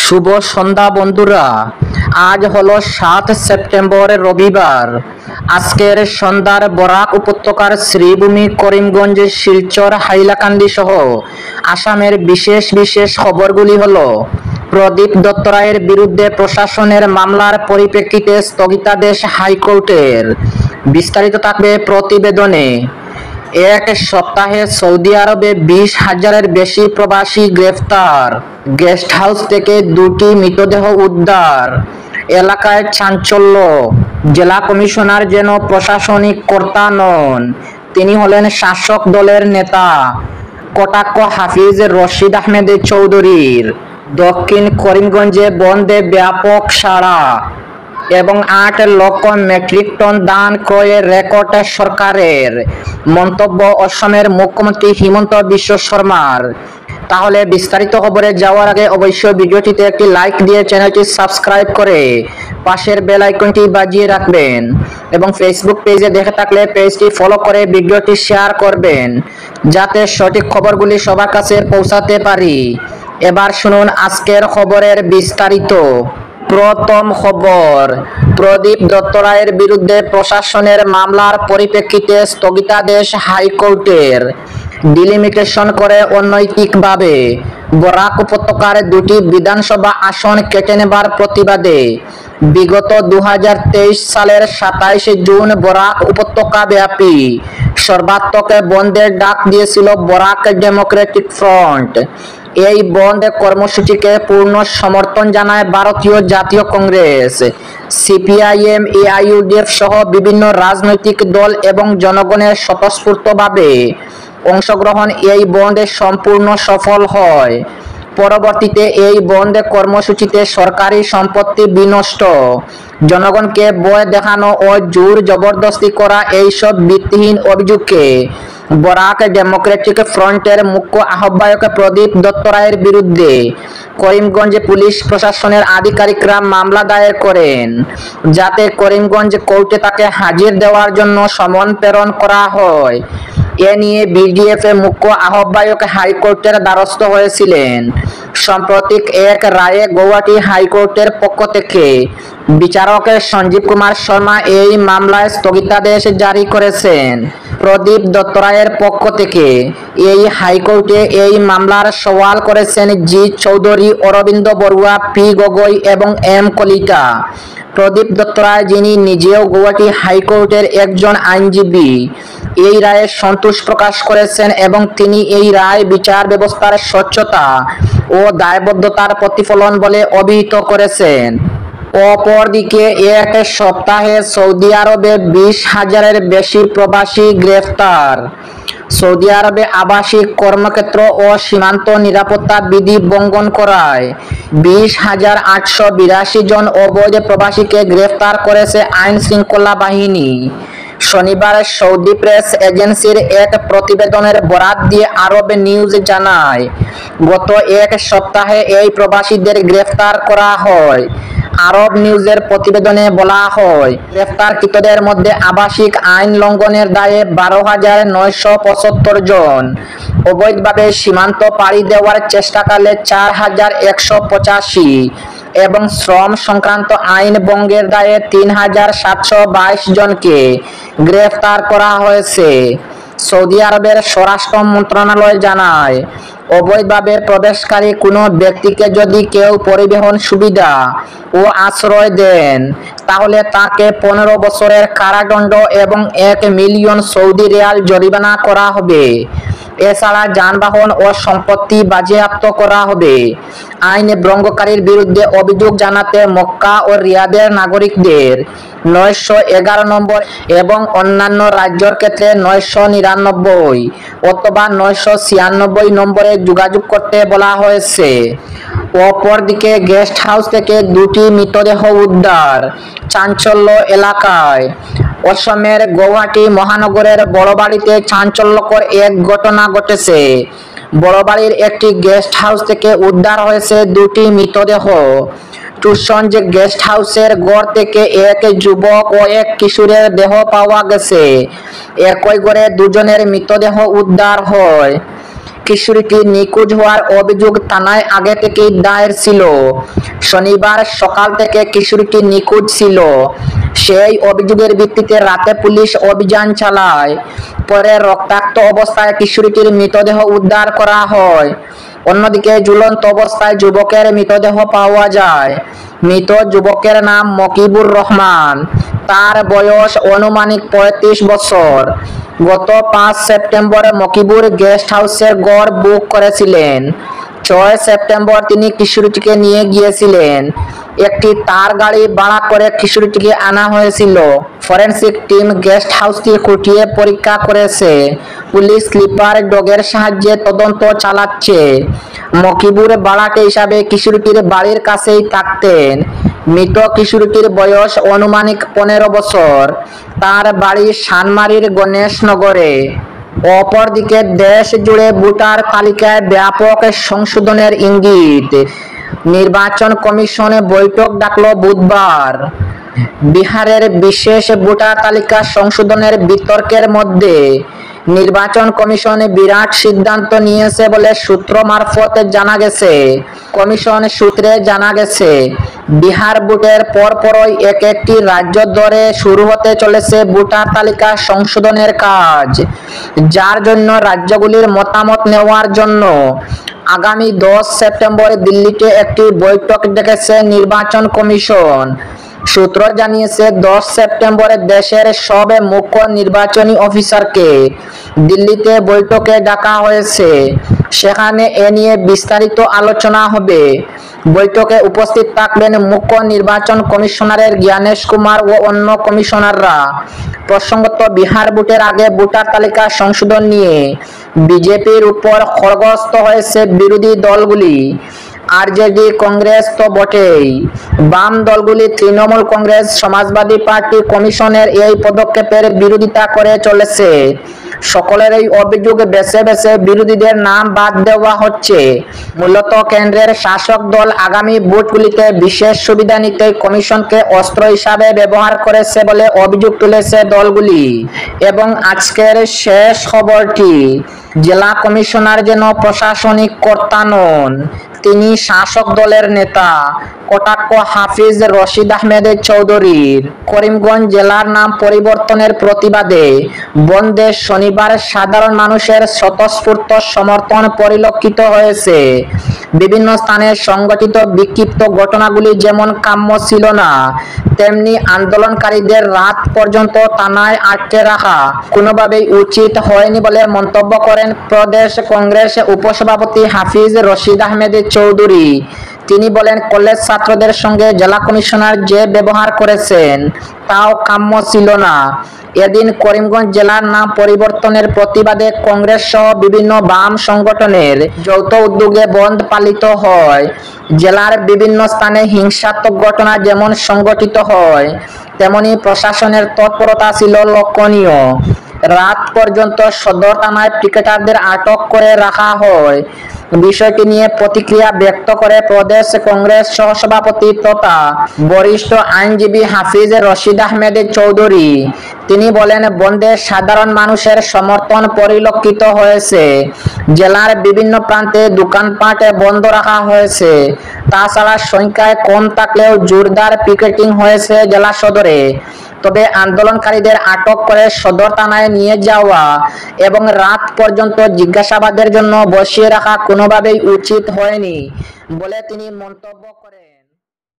শুভ সন্ধ্যা বন্ধুরা। আজ হলো 7 সেপ্টেম্বর রবিবার। আজকের সন্ধ্যার বরাক উপত্যকার শ্রীভূমি, করিমগঞ্জ, শিলচর, হাইলাকান্দি সহ আসামের বিশেষ বিশেষ খবরগুলি হলো: প্রদীপ দত্তরায়ের বিরুদ্ধে প্রশাসনের মামলার পরিপ্রেক্ষিতে স্থগিতাদেশ হাইকোর্টের। বিস্তারিত থাকবে প্রতিবেদনে। এক সপ্তাহে সৌদি আরবে 20,000-এর বেশি প্রবাসী গ্রেফতার। গেস্ট হাউস থেকে 2টি মৃতদেহ উদ্ধার। এলাকায় চাঞ্চল্য। জেলা কমিশনার যেন প্রশাসনিক কর্তা নন, তিনি হলেন শাসক দলের নেতা। কটাক্ষ হাফিজ রশিদ আহমেদ চৌধুরীর। দক্ষিণ করিমগঞ্জে বন্ধে ব্যাপক সাড়া এবং 8 লক্ষ মেট্রিক টন ধান ক্রয়ের রেকর্ড সরকারের। মন্তব্য অসমের মুখ্যমন্ত্রী হিমন্ত বিশ্ব শর্মার। তাহলে বিস্তারিত খবরে যাওয়ার আগে অবশ্যই ভিডিওটিতে একটি লাইক দিয়ে চ্যানেলটি সাবস্ক্রাইব করে পাশের বেল আইকনটি বাজিয়ে রাখবেন এবং ফেসবুক পেজে দেখে থাকলে পেজটি ফলো করে ভিডিওটি শেয়ার করবেন, যাতে সঠিক খবরগুলি সবার কাছে পৌঁছাতে পারি। এবার শুনুন আজকের খবরের বিস্তারিত। প্রথম খবর, প্রদীপ দত্তরায়ের বিরুদ্ধে প্রশাসনের মামলার পরিপ্রেক্ষিতে স্থগিতাদেশ হাইকোর্টের। ডিলিমিটেশন করে অনৈতিকভাবে বরাক উপত্যকার 2টি বিধানসভা আসন কেটে নেবার প্রতিবাদে বিগত 2023 সালের 27 জুন বরাক উপত্যকা ব্যাপী সর্বাত্মক বন্ধের ডাক দিয়েছিল বরাক ডেমোক্রেটিক ফ্রন্ট। এই বন্ধ কর্মসূচিকে পূর্ণ সমর্থন জানায় ভারতীয় জাতীয় কংগ্রেস, সিপিআইএম, এআইইউডিএফ সহ বিভিন্ন রাজনৈতিক দল এবং জনগণের স্বতঃস্ফূর্তভাবে অংশগ্রহণ এই বন্ধে সম্পূর্ণ সফল হয়। পরবর্তীতে এই বন্ধ কর্মসূচিতে সরকারি সম্পত্তি বিনষ্ট, জনগণকে ভয় দেখানো ও জোর জবরদস্তি করা এইসব ভিত্তিহীন অভিযোগকে বরাক ডেমোক্রেটিক ফ্রন্টের মুখ্য আহ্বায়ক প্রদীপ দত্তরায়ের বিরুদ্ধে করিমগঞ্জ পুলিশ প্রশাসনের আধিকারিকরা মামলা দায়ের করেন, যাতে করিমগঞ্জ কোর্টে তাকে হাজির দেওয়ার জন্য সমন প্রেরণ করা হয়। এ নিয়ে বিডিএফ মুখ্য আহ্বায়ক হাইকোর্টের দ্বারস্থ হয়েছিলেন। সাম্প্রতিক এক রায়ে গৌহাটি হাইকোর্টের পক্ষ থেকে বিচারক সঞ্জীব কুমার শর্মা এই মামলায় স্থগিতাদেশ জারি করেছেন। প্রদীপ দত্তরায়ের পক্ষ থেকে এই হাইকোর্টে এই মামলার সওয়াল করেছেন জি চৌধুরী, অরবিন্দ বড়ুয়া, পি গগৈ এবং এম কলিতা। প্রদীপ দত্তরায়, যিনি নিজেও গৌহাটি হাইকোর্টের একজন আইনজীবী, এই রায়ে সন্তোষ প্রকাশ করেছেন এবং তিনি এই রায় বিচার ব্যবস্থার স্বচ্ছতা ও দায়বদ্ধতার প্রতিফলন বলে অভিহিত করেছেন। অপরদিকে এক সপ্তাহে সৌদি আরবে 20,000-এর বেশি প্রবাসী গ্রেফতার। সৌদি আরবে আবাসিক, কর্মক্ষেত্র ও সীমান্ত নিরাপত্তা বিধি লঙ্ঘন করায় 20,882 জন অবৈধ প্রবাসীকে গ্রেফতার করেছে আইন শৃঙ্খলা বাহিনী। শনিবার সৌদি প্রেস এজেন্সির এক প্রতিবেদনের বরাত দিয়ে আরব নিউজ জানায়, গত এক সপ্তাহে এই প্রবাসীদের গ্রেফতার করা হয়। আরব নিউজের প্রতিবেদনে বলা হয়, গ্রেফতারকৃতদের মধ্যে আবাসিক আইন লঙ্ঘনের দায়ে 12,975 জন, অবৈধভাবে সীমান্ত পাড়ি দেওয়ার চেষ্টাকালে 4,185 এবং শ্রম সংক্রান্ত আইন ভঙ্গের দায়ে 3,722 জনকে গ্রেফতার করা হয়েছে। সৌদি আরবের স্বরাষ্ট্র মন্ত্রণালয় জানায়, অবৈধভাবে প্রবেশকারী কোনো ব্যক্তিকে যদি কেউ পরিবহন সুবিধা ও আশ্রয় দেন, তাহলে তাকে 15 বছরের কারাদণ্ড এবং 1 মিলিয়ন সৌদি রিয়াল জরিমানা করা হবে। এছাড়া যানবাহন ও সম্পত্তি বাজেয়াপ্ত করা হবে। আইন ভঙ্গকারীর বিরুদ্ধে অভিযোগ জানাতে মক্কা ও রিয়াদের নাগরিকদের 911 নম্বর এবং অন্যান্য রাজ্যের ক্ষেত্রে 999 অথবা 996 নম্বরে যোগাযোগ করতে বলা হয়েছে। অপরদিকে গেস্ট হাউস থেকে 2টি মৃতদেহ উদ্ধার, চাঞ্চল্য এলাকায়। অসমের গৌহাটি মহানগরের বড়বাড়িতে চাঞ্চল্যকর এক ঘটনা ঘটেছে। বড়বাড়ির একটি গেস্ট হাউস থেকে উদ্ধার হয়েছে 2টি মৃতদেহ। টুসঞ্জ গেস্ট হাউসের ঘর থেকে এক যুবক ও এক কিশোরের দেহ পাওয়া গেছে। একই ঘরে 2 জনের মৃতদেহ উদ্ধার হয়। কিশোরীটি নিখোঁজ হওয়ার অভিযোগ থানায় আগে থেকেই দায়ের ছিল। শনিবার সকাল থেকে কিশোরীটি নিখোঁজ ছিল। সেই অভিযোগের ভিত্তিতে রাতে পুলিশ অভিযান চালায়। পরে রক্তাক্ত অবস্থায় কিশোরীটির মৃতদেহ উদ্ধার করা হয়। অন্যদিকে ঝুলন্ত অবস্থায় যুবকের মৃতদেহ পাওয়া যায়। মৃত যুবকের নাম মকিবুর রহমান। তার বয়স আনুমানিক 35 বছর। গত 5 সেপ্টেম্বর মকিবুর গেস্ট হাউসের ঘর বুক করেছিলেন। 6 সেপ্টেম্বর তিনি কিশোরীটিকে নিয়ে গিয়েছিলেন। একটি তার গাড়ি ভাড়া করে কিশোরীটিকে আনা হয়েছিল। ফরেনসিক টিম গেস্ট হাউসটি খুঁটিয়ে পরীক্ষা করেছে। পুলিশ স্লিপার ডগের সাহায্যে তদন্ত চালাচ্ছে। মকিবুর ভাড়াটে হিসাবে কিশোরীটির বাড়ির কাছেই থাকতেন। মৃত কিশোরীটির বয়স আনুমানিক 15 বছর। তার বাড়ি শানমারীর গণেশনগরে। অপরদিকে দেশ জুড়ে ভোটার তালিকায় ব্যাপক সংশোধনের ইঙ্গিত। নির্বাচন কমিশন বৈঠক ডাকল বুধবার। বিহারের বিশেষ ভোটার তালিকা সংশোধনের বিতর্কের মধ্যে নির্বাচন কমিশন বিরাট সিদ্ধান্ত নিয়েছে বলে সূত্র মারফত জানা গেছে। কমিশন সূত্রে জানা গেছে, বিহার ভোটের পরপরই একটি রাজ্য ধরে শুরু হতে চলেছে ভোটার তালিকা সংশোধনের কাজ, যার জন্য রাজ্যগুলির মতামত নেওয়ার জন্য আগামী 10 সেপ্টেম্বর দিল্লিতে একটি বৈঠক ডেকেছে নির্বাচন কমিশন। সূত্র জানিয়েছে, 10 সেপ্টেম্বর দেশের সব মুখ্য নির্বাচনী অফিসারকে দিল্লিতে বৈঠকে ডাকা হয়েছে। সেখানে এ নিয়ে বিস্তারিত আলোচনা হবে। বৈঠকে উপস্থিত থাকবেন মুখ্য নির্বাচন কমিশনারের জ্ঞানেশ কুমার ও অন্য কমিশনাররা। প্রসঙ্গত, বিহার ভোটের আগে ভোটার তালিকা সংশোধন নিয়ে বিজেপির উপর খড়গহস্ত হয়েছে বিরোধী দলগুলি। আরজেডি, কংগ্রেস তো বটেই। বাম দলগুলি তৃণমূল কংগ্রেস, সমাজবাদী পার্টি কমিশনের এই পদক্ষেপের বিরোধিতা করে চলেছে। সকলেরই অভিযোগ, বেছে বেছে বিরোধীদের নাম বাদ দেওয়া হচ্ছে। মূলত কেন্দ্রের শাসক দল আগামী ভোটগুলিতে বিশেষ সুবিধা নিতে কমিশনকে অস্ত্র হিসাবে ব্যবহার করেছে বলে অভিযোগ তুলেছে দলগুলি। এবং আজকের শেষ খবরটি, জেলা কমিশনার যেন প্রশাসনিক কর্তা নন, তিনি শাসক দলের নেতা। কটাক্ষ হাফিজ রশিদ আহমেদ চৌধুরীর। করিমগঞ্জ জেলার নাম পরিবর্তনের প্রতিবাদে বন্ধে শনিবার সাধারণ মানুষের স্বতঃস্ফূর্ত সমর্থন পরিলক্ষিত হয়েছে। বিভিন্ন স্থানে সংঘটিত বিক্ষিপ্ত ঘটনাগুলি যেমন কাম্য ছিল না, তেমনি আন্দোলনকারীদের রাত পর্যন্ত থানায় আটকে রাখা কোনোভাবেই উচিত হয়নি বলে মন্তব্য করেন প্রদেশ কংগ্রেস উপসভাপতি হাফিজ রশিদ আহমেদ চৌধুরী। তিনি বলেন, কলেজ ছাত্রদের সঙ্গে জেলা কমিশনার যে ব্যবহার করেছেন তাও কাম্য ছিল না। এদিন করিমগঞ্জ জেলার নাম পরিবর্তনের প্রতিবাদে কংগ্রেস সহ বিভিন্ন বাম সংগঠনের যৌথ উদ্যোগে বন্ধ পালিত হয়। জেলার বিভিন্ন স্থানে হিংসাত্মক ঘটনা যেমন সংঘটিত হয়, তেমনি প্রশাসনের তৎপরতা ছিল লক্ষণীয়। রাত পর্যন্ত সদর থানায় পিকেটারদের আটক করে রাখা হয়। বিষয়টি নিয়ে প্রতিক্রিয়া ব্যক্ত করে প্রদেশ কংগ্রেস সহসভাপতি তথা বরিষ্ঠ আইনজীবী হাফিজ রশিদ আহমেদ চৌধুরী। তিনি বলেন, বন্ধে সাধারণ মানুষের সমর্থন পরিলক্ষিত হয়েছে। জেলার বিভিন্ন প্রান্তে দোকানপাট বন্ধ রাখা হয়েছে। তাছাড়া সংখ্যায় কম থাকলেও জোরদার পিকেটিং হয়েছে জেলা সদরে। তবে আন্দোলনকারীদের আটক করে সদর থানায় নিয়ে যাওয়া এবং রাত পর্যন্ত জিজ্ঞাসাবাদের জন্য বসিয়ে রাখা কোনোভাবেই উচিত হয়নি বলে তিনি মন্তব্য করেন।